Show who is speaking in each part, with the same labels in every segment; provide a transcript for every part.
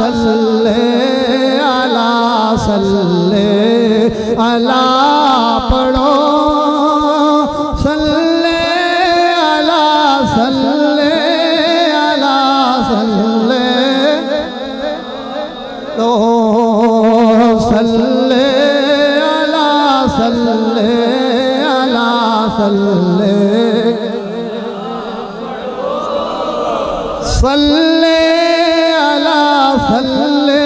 Speaker 1: सल्ले अला सल्ले अला पढ़ो सल्ले अला सल्ले अला सल्ले तो सल्ले अला सल्ले अला सल्ले सल्ले अला सल्ले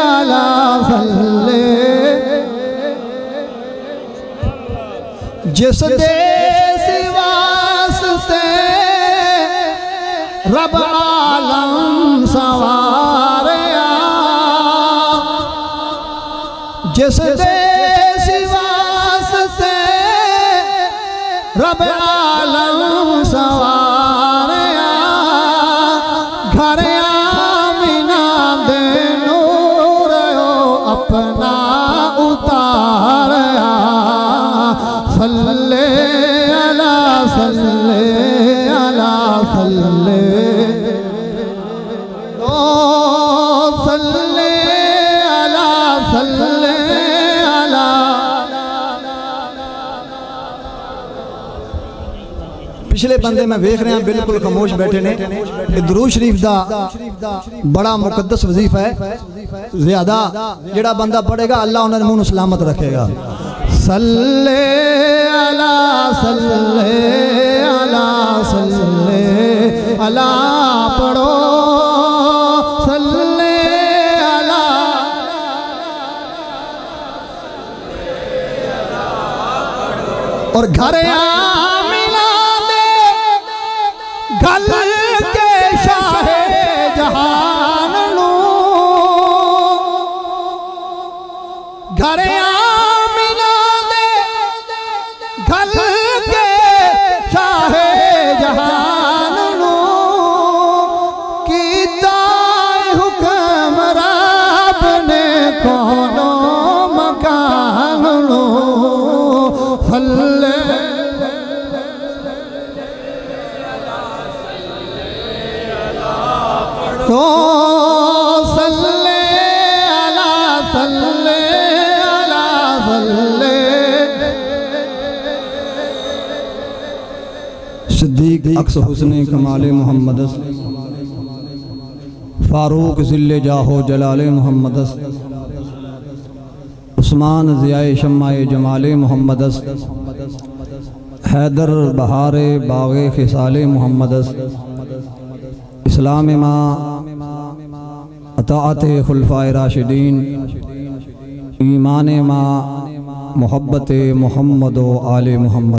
Speaker 1: अला सल्ले जिस देश वास्ते रब आलम सवारया जिस देश वास्ते रब आलम सवारया घर आमिना दे नूर अपना उतारया सल्ले अला सल्ले अला सल्ले ओ सल्ले अला सल्ले अला पिछले बंदे मैं वेख रहा बिल्कुल खामोश बैठे ने। दुरूद शरीफ दा बड़ा मुकद्दस वजीफा है, ज्यादा जेड़ा बंदा पढ़ेगा अल्लाह उन्हें मुंह सलामत रखेगा। सल्ले अला सल्ले अला सल्ले अला पढ़ो सल्ले अला और घर गल के शाहे जहान नू घर आमिना दे गल के शाहे जहान नू कीता हुक्म रब ने कोनो मकान नू सल्ले तो सल्ले अला सल्ले अला सल्ले सिद्दीक अक्स हुस्ने कमाले मोहम्मद फारूक ज़िल्ले जाहो जलाले मोहम्मद उस्मान ज़ियाए शम्माए जमाले मोहम्मद हैदर बहारे बागे खिसाले मोहम्मद इस्लाम माँ अताअत खुलफाए राशिदीन ईमान माँ मोहब्बत मोहम्मद व आले मोहम्मद।